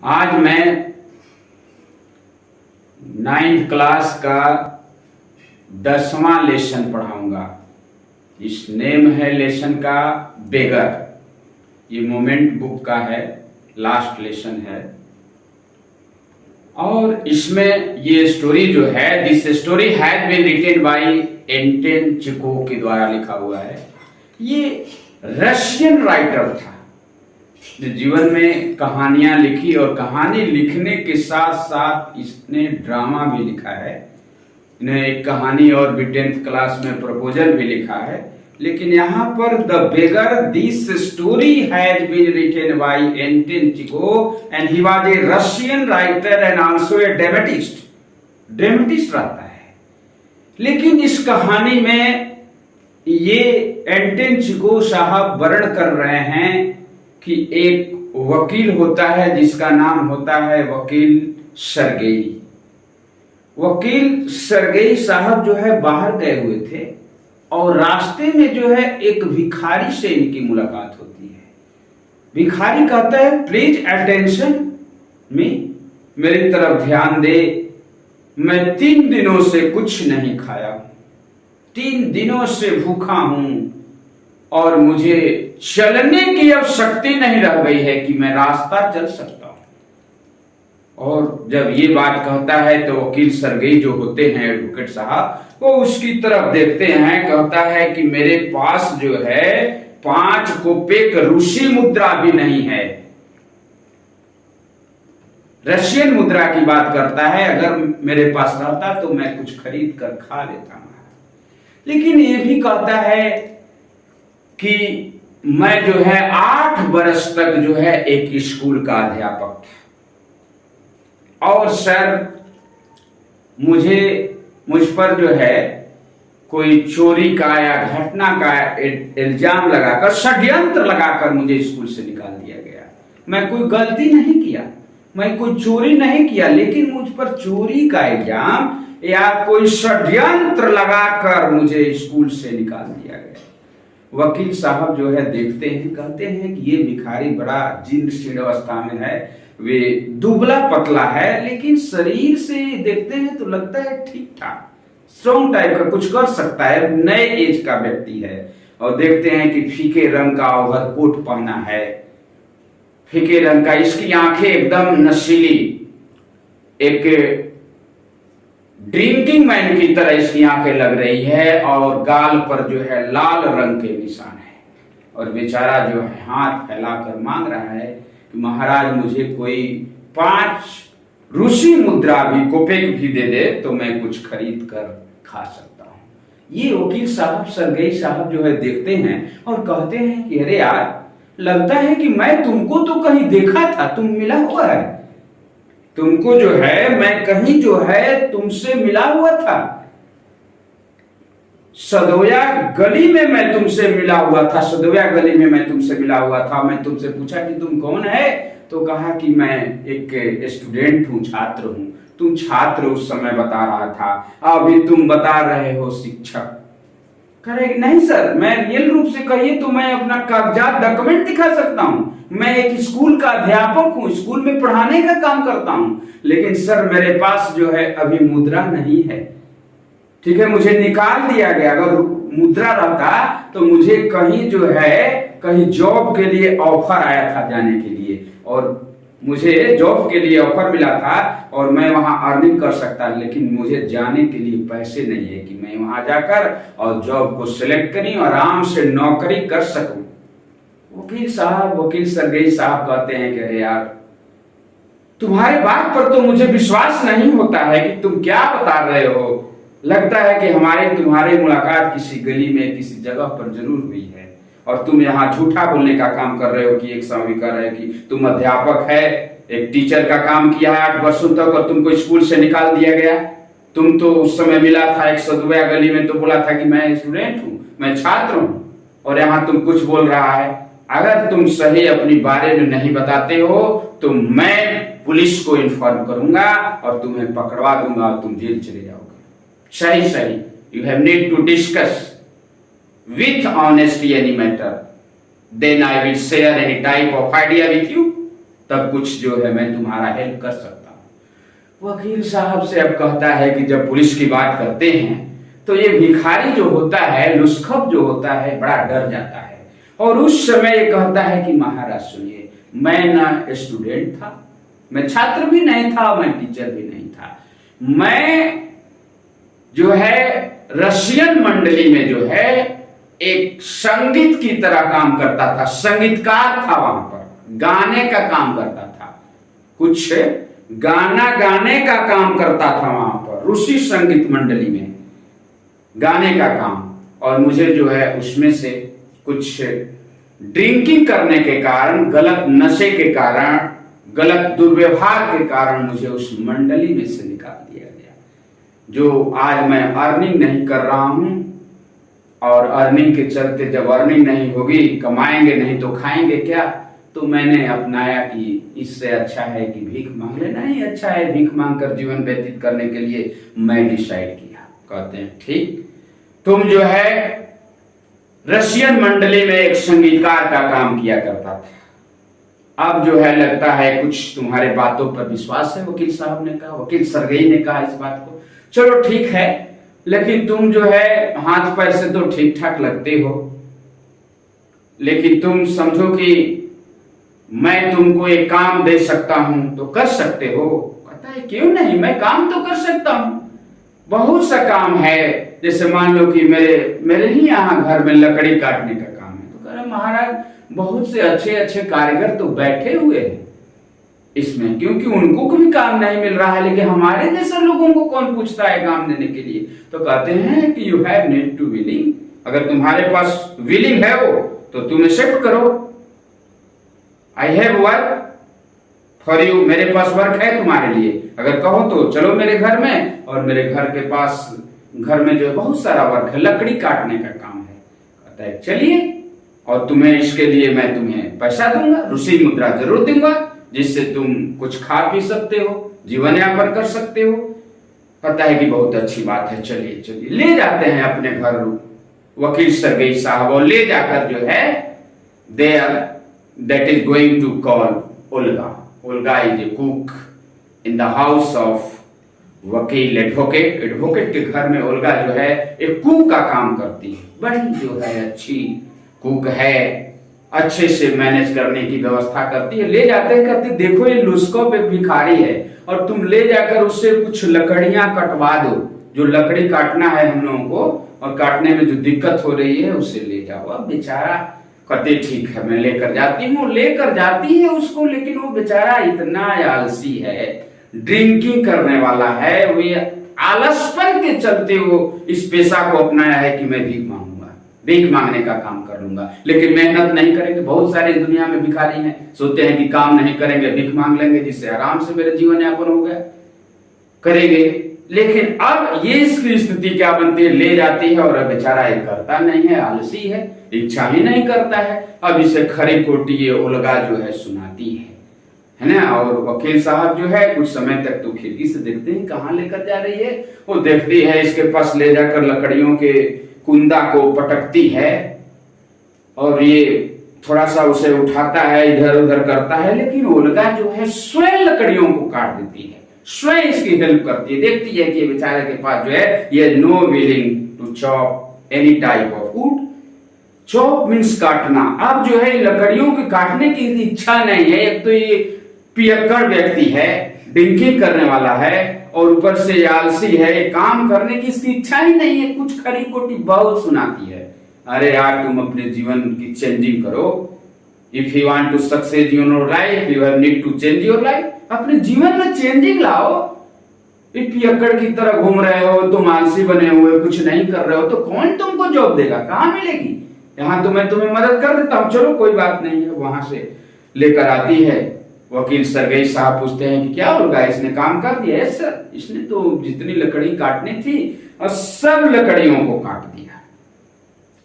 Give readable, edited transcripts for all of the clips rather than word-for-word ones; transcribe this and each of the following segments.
आज मैं 9th class का 10वां लेसन पढ़ाऊंगा। इस नेम है लेसन का बेगर। ये मोमेंट बुक का है, लास्ट लेसन है। और इसमें ये स्टोरी जो है, this story has been written by Anton Chekhov के द्वारा लिखा हुआ है। ये रशियन राइटर था जो जीवन में कहानियां लिखी और कहानी लिखने के साथ साथ इसने ड्रामा भी लिखा है। इन्हें एक कहानी और भी 10th क्लास में प्रपोजल भी लिखा है। लेकिन यहाँ पर the beggar, this story has been written by Anton Chekhov and he was a Russian writer and also a dramatist. Dramatist रहता है। लेकिन इस कहानी में ये एंटन चेखोव साहब वर्णन कर रहे हैं कि एक वकील होता है जिसका नाम होता है वकील सर्गेई। वकील सर्गेई साहब जो है बाहर गए हुए थे और रास्ते में जो है एक भिखारी से इनकी मुलाकात होती है। भिखारी कहता है, प्लीज अटेंशन मी, मेरी तरफ ध्यान दे, मैं 3 दिनों से कुछ नहीं खाया हूं, 3 दिनों से भूखा हूं और मुझे चलने की अब शक्ति नहीं रह गई है कि मैं रास्ता चल सकता हूं। और जब ये बात कहता है तो वकील सर्गेई जो होते हैं एडवोकेट साहब, वो उसकी तरफ देखते हैं। कहता है कि मेरे पास जो है 5 कोपेक रूसी मुद्रा भी नहीं है। रशियन मुद्रा की बात करता है, अगर मेरे पास रहता तो मैं कुछ खरीद कर खा लेता। लेकिन ये भी कहता है कि मैं जो है 8 वर्ष तक जो है एक स्कूल का अध्यापक था और सर मुझ पर जो है कोई चोरी का या घटना का इल्जाम लगाकर, षड्यंत्र लगाकर मुझे स्कूल से निकाल दिया गया। मैं कोई गलती नहीं किया, मैं कोई चोरी नहीं किया, लेकिन मुझ पर चोरी का इल्जाम या कोई षड्यंत्र लगाकर मुझे स्कूल से निकाल दिया गया। वकील साहब जो है देखते हैं, कहते हैं कि ये भिखारी बड़ा जीर्ण शीर्ण अवस्था में है, वे दुबला पतला है, लेकिन शरीर से देखते हैं तो लगता है ठीक ठाक, स्ट्रॉन्ग टाइप का, कुछ कर सकता है, नए एज का व्यक्ति है। और देखते हैं कि फीके रंग का ओवरकोट पहना है, फीके रंग का, इसकी आंखें एकदम नशीली, एक ड्रिंकिंग मैन की तरह इसकी आंखें लग रही है और गाल पर जो है लाल रंग के निशान है। और बेचारा जो है हाथ फैलाकर मांग रहा है कि महाराज मुझे कोई 5 रूसी मुद्रा भी, कोपेक भी दे दे तो मैं कुछ खरीद कर खा सकता हूं। ये वकील साहब सर्गेई साहब जो है देखते हैं और कहते हैं कि अरे यार, लगता है कि मैं तुमको तो कहीं देखा था, तुम मिला हुआ है, तुमको जो है मैं कहीं जो है तुमसे मिला हुआ था, सदोया गली में मैं तुमसे मिला हुआ था, सदोया गली में मैं तुमसे मिला हुआ था। मैं तुमसे पूछा कि तुम कौन है, तो कहा कि मैं एक स्टूडेंट हूं, छात्र हूं। तुम छात्र उस समय बता रहा था, अभी तुम बता रहे हो शिक्षक। कह रहे नहीं सर, मैं रियल रूप से कहिए तो मैं अपना कागजात डॉक्यूमेंट दिखा सकता हूं, मैं एक स्कूल का अध्यापक हूं, स्कूल में पढ़ाने का काम करता हूं, लेकिन सर मेरे पास जो है अभी मुद्रा नहीं है। ठीक है, मुझे निकाल दिया गया। अगर मुद्रा रहता तो मुझे कहीं जो है कहीं जॉब के लिए ऑफर आया था जाने के लिए, और मुझे जॉब के लिए ऑफर मिला था और मैं वहां अर्निंग कर सकता, लेकिन मुझे जाने के लिए पैसे नहीं है कि मैं वहां जाकर और जॉब को सिलेक्ट करी और आराम से नौकरी कर सकूं। वकील सर्गेई साहब कहते हैं कि अरे यार, तुम्हारी बात पर तो मुझे विश्वास नहीं होता है कि तुम क्या बता रहे हो। लगता है कि तुम्हारी मुलाकात किसी गली में, किसी जगह पर जरूर हुई है और तुम यहाँ झूठा बोलने का काम कर रहे हो कि एक समय कह रहे हैं कि तुम अध्यापक है, एक टीचर का काम किया है 8 वर्षों तक और तुमको स्कूल से निकाल दिया गया। तुम तो उस समय मिला था एक सदोया गली में, तो बोला था कि मैं स्टूडेंट हूं, मैं छात्र हूं, और यहाँ तुम कुछ बोल रहा है। अगर तुम सही अपनी बारे में नहीं बताते हो तो मैं पुलिस को इन्फॉर्म करूंगा और तुम्हें पकड़वा दूंगा और तुम जेल चले जाओगे। सही, you have need to discuss with honesty any matter, then I will share any type of idea with you। तब कुछ जो है मैं तुम्हारा हेल्प कर सकता हूँ। वकील साहब से अब कहता है कि जब पुलिस की बात करते हैं तो ये भिखारी जो होता है, लुस्खब जो होता है, बड़ा डर जाता है और उस समय ये कहता है कि महाराज सुनिए, मैं ना स्टूडेंट था, मैं छात्र भी नहीं था, मैं टीचर भी नहीं था, मैं जो है रशियन मंडली में जो है एक संगीत की तरह काम करता था, संगीतकार था, वहां पर गाने का काम करता था, कुछ गाना गाने का काम करता था वहां पर रूसी संगीत मंडली में गाने का काम। और मुझे जो है उसमें से कुछ ड्रिंकिंग करने के कारण, गलत नशे के कारण, गलत दुर्व्यवहार के कारण मुझे उस मंडली में से निकाल दिया गया। जो आज मैं अर्निंग नहीं कर रहा हूं और अर्निंग के चलते जब अर्निंग नहीं होगी, कमाएंगे नहीं तो खाएंगे क्या, तो मैंने अपनाया कि इससे अच्छा है कि भीख मांग लेना ही अच्छा है। भीख मांगकर जीवन व्यतीत करने के लिए मैं डिसाइड किया। कहते हैं ठीक, तुम जो है रशियन मंडली में एक संगीतकार का काम किया करता था, अब जो है लगता है कुछ तुम्हारे बातों पर विश्वास है। वकील साहब ने कहा, वकील सरगेई ने कहा इस बात को, चलो ठीक है, लेकिन तुम जो है हाथ पैर से तो ठीक ठाक लगते हो, लेकिन तुम समझो कि मैं तुमको एक काम दे सकता हूं तो कर सकते हो। कहता है क्यों नहीं, मैं काम तो कर सकता हूं, बहुत सा काम है। जैसे मान लो कि मेरे ही यहाँ घर में लकड़ी काटने का काम है। तो कह रहे महाराज बहुत से अच्छे अच्छे कारीगर तो बैठे हुए हैं इसमें, क्योंकि उनको भी काम नहीं मिल रहा है, लेकिन हमारे जैसे लोगों को कौन पूछता है काम देने के लिए। तो कहते हैं कि you have need to willing, अगर तुम्हारे पास विलिंग है वो तो तुम एक्सेप्ट करो। I have work for you, मेरे पास वर्क है तुम्हारे लिए, अगर कहो तो चलो मेरे घर में। और मेरे घर के पास, घर में जो है बहुत सारा वर्क है, लकड़ी काटने का काम है। कहता है चलिए, और तुम्हें इसके लिए मैं तुम्हें पैसा दूंगा, रूसी मुद्रा जरूर दूंगा, जिससे तुम कुछ खा पी सकते हो, जीवन यापन कर सकते हो। पता है कि बहुत अच्छी बात है, चलिए चलिए। ले जाते हैं अपने घर वकील सरगेई साहब, और ले जाकर जो है they are that is going to call Olga. Olga is a cook in the house of वकील एडवोकेट। एडवोकेट के घर में ओल्गा जो है एक कुक का काम करती है, बड़ी जो है अच्छी कुक है, अच्छे से मैनेज करने की व्यवस्था करती है। ले जाते हैं, कहते देखो ये लुस्कोप एक भिखारी है और तुम ले जाकर उससे कुछ लकड़ियां कटवा दो, जो लकड़ी काटना है हम लोगों को और काटने में जो दिक्कत हो रही है उसे ले जाओ। अब बेचारा कहते ठीक है मैं लेकर जाती हूँ, लेकर जाती है उसको, लेकिन वो बेचारा इतना आलसी है, ड्रिंकिंग करने वाला है, वो आलसपन के चलते वो इस पेशा को अपनाया है कि मैं भीख मांगूंगा, भीख मांगने का काम कर लूंगा, लेकिन मेहनत नहीं करेंगे। बहुत सारे दुनिया में भिखारी हैं, सोचते हैं कि काम नहीं करेंगे भीख मांग लेंगे जिससे आराम से मेरा जीवन यापन हो गया, करेंगे। लेकिन अब ये इसकी स्थिति क्या बनती है, ले जाती है और अब बेचारा ये करता नहीं है, आलसी है, इच्छा ही नहीं करता है। अब इसे खरी खोटी ये ओल्गा जो है सुनाती है ना। और वकील साहब जो है कुछ समय तक तो खिड़की से देखते हैं कहाँ लेकर जा रही है, वो देखती है इसके पास ले जाकर लकड़ियों के कुंदा को पटकती है और ये थोड़ा सा उसे उठाता है, इधर उधर करता है, लेकिन ओल्गा जो है स्वयं लकड़ियों को काट देती है, स्वयं इसकी हेल्प करती है। देखती है कि बेचारे के पास जो है ये no willing to chop any type of wood. Chop means काटना। अब जो है लकड़ियों के काटने की इच्छा नहीं है। एक तो ये पियक्कड़ व्यक्ति है, ड्रिंकिंग करने वाला है और ऊपर से आलसी है, काम करने की इसकी इच्छा ही नहीं है। कुछ खरी खोटी बहुत सुनाती है, अरे यार तुम अपने जीवन की चेंजिंग करो, if you want to success in your life you have need to change your life. अपने जीवन में चेंजिंग लाओ। पियक्कड़ की तरह घूम रहे हो, तुम आलसी बने हुए, कुछ नहीं कर रहे हो, तो कौन तुमको जॉब देगा, कहाँ मिलेगी। यहाँ तो मैं तुम्हें मदद कर देता हूँ, चलो कोई बात नहीं है। वहां से लेकर आती है। वकील सरगेई साहब पूछते हैं कि क्या होगा, इसने काम कर दिया है सर, इसने तो जितनी लकड़ी काटनी थी और सब लकड़ियों को काट दिया,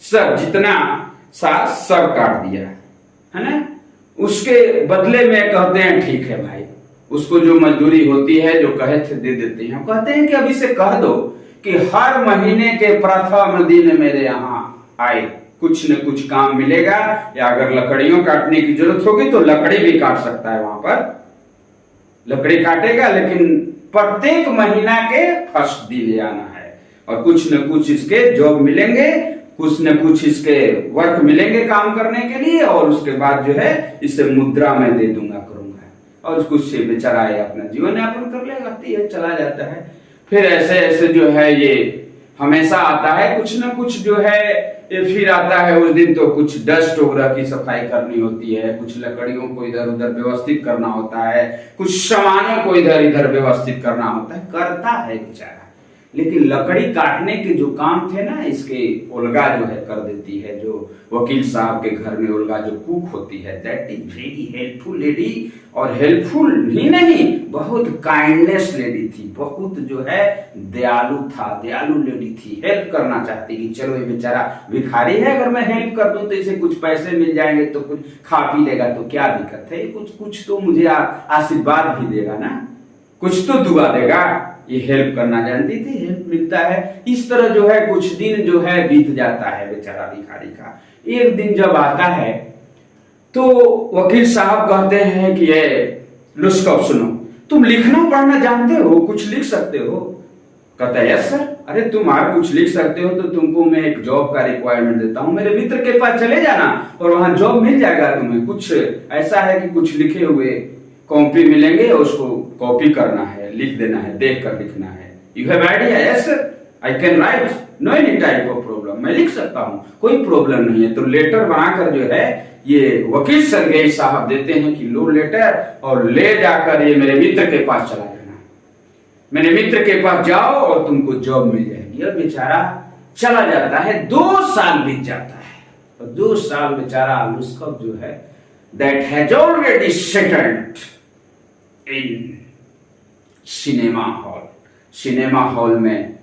सब जितना सा सब काट दिया है ना। उसके बदले में कहते हैं ठीक है भाई, उसको जो मजदूरी होती है जो कहे थे दे देते हैं। कहते हैं कि अभी से कह दो कि हर महीने के प्रथम दिन मेरे यहाँ आए, कुछ न कुछ काम मिलेगा, या अगर लकड़ियों काटने की जरूरत होगी तो लकड़ी भी काट सकता है, वहां पर लकड़ी काटेगा, लेकिन प्रत्येक महीना के फर्स्ट दिन ले आना है, और कुछ न कुछ इसके जॉब मिलेंगे, कुछ न कुछ इसके वर्क मिलेंगे काम करने के लिए, और उसके बाद जो है इसे मुद्रा में दे दूंगा करूंगा, और कुछ से बेचारा अपना जीवन यापन कर लेगा, ये चला जाता है। फिर ऐसे ऐसे जो है ये हमेशा आता है, कुछ न कुछ जो है ये फिर आता है। उस दिन तो कुछ डस्ट वगैरह की सफाई करनी होती है, कुछ लकड़ियों को इधर उधर व्यवस्थित करना होता है, कुछ सामानों को इधर इधर व्यवस्थित करना होता है, करता है बेचारा। लेकिन लकड़ी काटने के जो काम थे ना, इसके ओल्गा जो है कर देती है, जो वकील साहब के घर में ओल्गा जो कुक होती है, that is very helpful lady. और हेल्पफुल ही नहीं, बहुत काइंडनेस लेडी थी, बहुत जो है दयालु था, दयालु लेडी थी, हेल्प करना चाहती कि चलो ये बेचारा भिखारी है, अगर मैं हेल्प कर दूं तो इसे कुछ पैसे मिल जाएंगे, तो कुछ खा पी लेगा तो क्या दिक्कत है, कुछ कुछ तो मुझे आशीर्वाद भी देगा ना, कुछ तो दुआ देगा। ये हेल्प करना जानती थी, हेल्प मिलता है। इस तरह जो है कुछ दिन जो है बीत जाता है बेचारा भिखारी का। एक दिन जब आता है तो वकील साहब कहते हैं कि ये लुस्कब सुनो, तुम लिखना पढ़ना जानते हो, कुछ लिख सकते हो? कहता है यस सर। अरे तुम आप कुछ लिख सकते हो तो तुमको मैं एक जॉब का रिक्वायरमेंट देता हूँ, मेरे मित्र के पास चले जाना और वहां जॉब मिल जाएगा तुम्हें। कुछ ऐसा है कि कुछ लिखे हुए कॉपी मिलेंगे, उसको कॉपी करना है, लिख देना है, देख कर लिखना है। You have idea? Yes sir, I can write, no any type of problem, मैं लिख सकता हूँ, कोई प्रॉब्लम नहीं है। तो लेटर बनाकर जो है ये वकील सरगेई साहब देते हैं कि लो लेटर, और ले जाकर ये मेरे मित्र के पास चला जाना, मेरे मित्र के पास जाओ और तुमको जॉब मिल जाएगी। और बेचारा चला जाता है, 2 साल बीत जाता है, और 2 साल बेचारा लुस्कब जो है that has already settled in cinema hall. Cinema hall में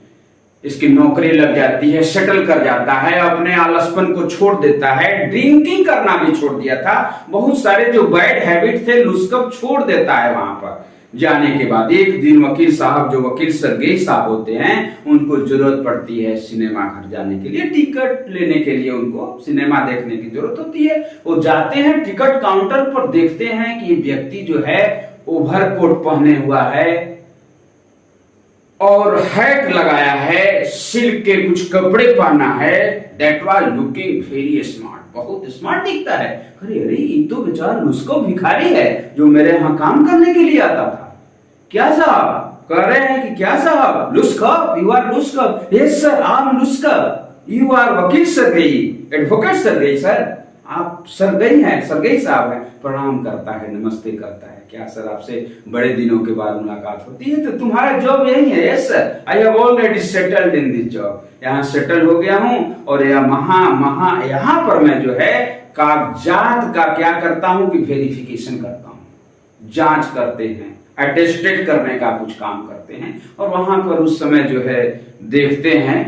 इसकी नौकरी लग जाती है, सेटल कर जाता है, अपने आलसपन को छोड़ देता है, ड्रिंकिंग करना भी छोड़ दिया था, बहुत सारे जो बैड हैबिट थे लुस्कब छोड़ देता है। वहां पर जाने के बाद एक दिन वकील साहब, जो वकील सरगेई साहब होते हैं, उनको जरूरत पड़ती है सिनेमा घर जाने के लिए, टिकट लेने के लिए उनको सिनेमा देखने की जरूरत होती है। वो जाते हैं, टिकट काउंटर पर देखते हैं कि ये व्यक्ति जो है ओवरकोट पहने हुआ है और हैट लगाया है, सिल्क के कुछ कपड़े पहना है, that was looking very smart, बहुत स्मार्ट दिखता है। अरे अरे ये तो बेचारा लुस्कब भिखारी है जो मेरे यहाँ काम करने के लिए आता था। क्या साहब? कह रहे हैं कि क्या साहब? लुस्कब, यू आर लुस्कब? यस सर, आई एम लुस्कब। यू आर वकील सरगेई, एडवोकेट सरगेई सर, आप सरगेई हैं, सरगेई साहब हैं। प्रणाम करता है, नमस्ते करता है। क्या सर, आपसे बड़े दिनों के बाद मुलाकात होती है, तो तुम्हारा जॉब यही है? Yes sir, I have already settled in this job, यहाँ सेटल हो गया हूँ, और यहाँ पर मैं जो है कागजात का क्या करता हूँ कि वेरिफिकेशन करता हूँ, जांच करते हैं, अटेस्टेड करने का कुछ काम करते हैं। और वहां पर उस समय जो है देखते हैं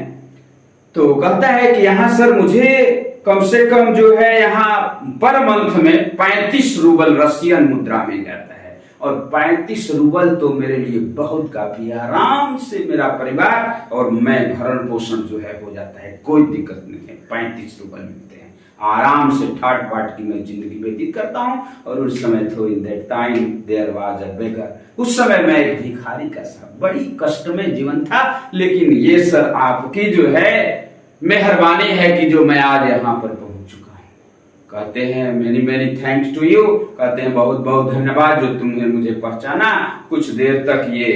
तो कहता है कि यहाँ सर मुझे कम से कम जो है यहाँ पर मंथ में 35 रूबल रशियन मुद्रा मिल जाता है, और 35 रूबल तो मेरे लिए बहुत काफी है, आराम से मेरा परिवार और मैं भरण पोषण जो है हो जाता है, कोई दिक्कत नहीं है। 35 रूबल मिलते हैं, आराम से ठाट बाट की मैं जिंदगी व्यतीत करता हूँ। और उस समय तो in that time there was a beggar, उस समय मैं एक भिखारी का सा बड़ी कष्टमय जीवन था। लेकिन ये सर आपकी जो है मेहरबानी है कि जो मैं आज यहाँ पर पहुंच चुका हूँ। कहते हैं many many thanks to you, कहते हैं बहुत बहुत धन्यवाद जो तुमने मुझे पहचाना। कुछ देर तक ये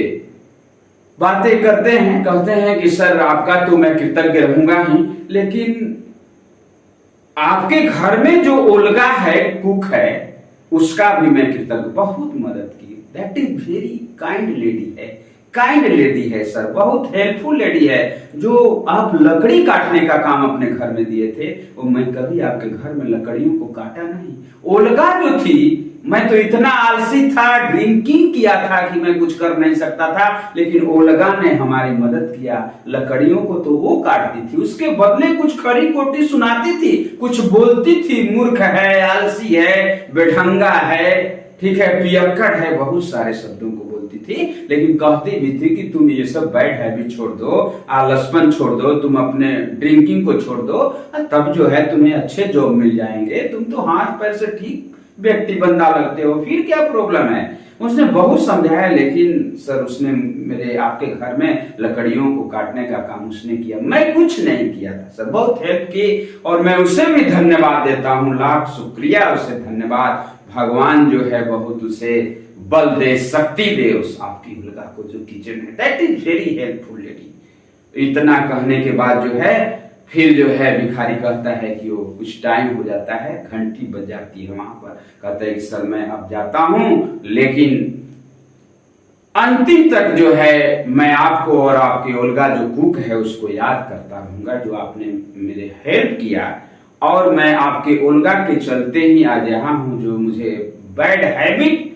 बातें करते हैं, कहते हैं कि सर आपका तो मैं कृतज्ञ रहूंगा ही, लेकिन आपके घर में जो ओल्गा है, कुक है, उसका भी मैं कृतज्ञ, बहुत मदद की। That is very kind lady है, काइंड लेडी है सर, बहुत हेल्पफुल लेडी है। जो आप लकड़ी काटने का काम अपने घर में दिए थे, वो मैं कभी आपके घर में लकड़ियों को काटा नहीं। ओल्गा जो थी, मैं तो इतना आलसी था, ड्रिंकिंग किया था कि मैं कुछ कर नहीं सकता था, लेकिन ओल्गा ने हमारी मदद किया। लकड़ियों को तो वो काटती थी, उसके बदले कुछ खरी खोटी सुनाती थी, कुछ बोलती थी, मूर्ख है, आलसी है, बेढंगा है, ठीक है, पियक्कड़ है, बहुत सारे शब्दों को बोलती थी, लेकिन कहती भी थी कि तुम ये सब बैड हैबिट छोड़ दो, आलसपन छोड़ दो, तुम अपने ड्रिंकिंग को छोड़ दो, तब जो है तुम्हें अच्छे जॉब मिल जाएंगे, तुम तो हाथ पैर से ठीक व्यक्ति बंदा लगते हो, फिर क्या प्रॉब्लम है। उसने बहुत समझाया, लेकिन सर उसने मेरे आपके घर में लकड़ियों को काटने का काम उसने किया, मैं कुछ नहीं किया था सर, बहुत हेल्प की, और मैं उसे भी धन्यवाद देता हूँ, लाख शुक्रिया उसे धन्यवाद। भगवान जो है बहुत उसे बल दे, शक्ति दे उस आपकी उल्गा को जो किचन है, that is very helpful lady. इतना कहने के बाद जो है फिर जो है भिखारी कहता है कि वो कुछ टाइम हो जाता है, घंटी बज जाती है वहां पर, कहता है कि सर मैं अब जाता हूं, लेकिन अंतिम तक जो है मैं आपको और आपकी ओल्गा जो कुक है उसको याद करता रहूंगा, जो आपने मेरे हेल्प किया, और मैं आपके ओल्गा के चलते ही आज यहाँ हूं, जो मुझे बैड हैबिट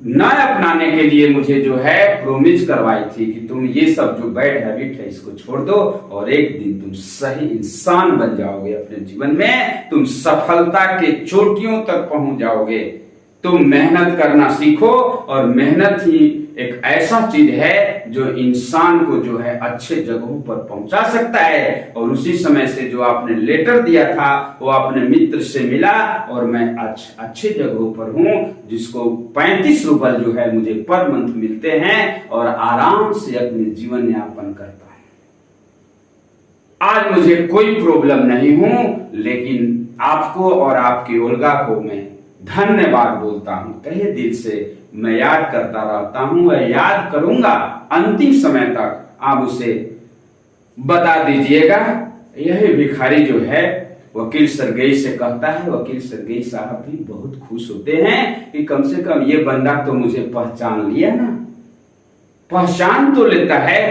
न अपनाने के लिए मुझे जो है प्रोमिस करवाई थी कि तुम ये सब जो बैड हैबिट है इसको छोड़ दो, और एक दिन तुम सही इंसान बन जाओगे, अपने जीवन में तुम सफलता के चोटियों तक पहुंच जाओगे। तुम मेहनत करना सीखो, और मेहनत ही एक ऐसा चीज है जो इंसान को जो है अच्छे जगहों पर पहुंचा सकता है। और उसी समय से जो आपने लेटर दिया था वो अपने मित्र से मिला, और मैं अच्छे जगहों पर हूं, जिसको 35 रुपए जो है मुझे पर मंथ मिलते हैं, और आराम से अपने जीवन यापन करता हूं। आज मुझे कोई प्रॉब्लम नहीं हूं, लेकिन आपको और आपकी ओल्गा को मैं धन्यवाद बोलता हूं, तहे दिल से मैं याद करता रहता हूं, और याद करूंगा अंतिम समय तक। आप उसे बता दीजिएगा। यही भिखारी जो है वकील सरगेई से कहता है, वकील सरगेई साहब भी बहुत खुश होते हैं कि कम से कम ये बंदा तो मुझे पहचान लिया ना, पहचान तो लेता है।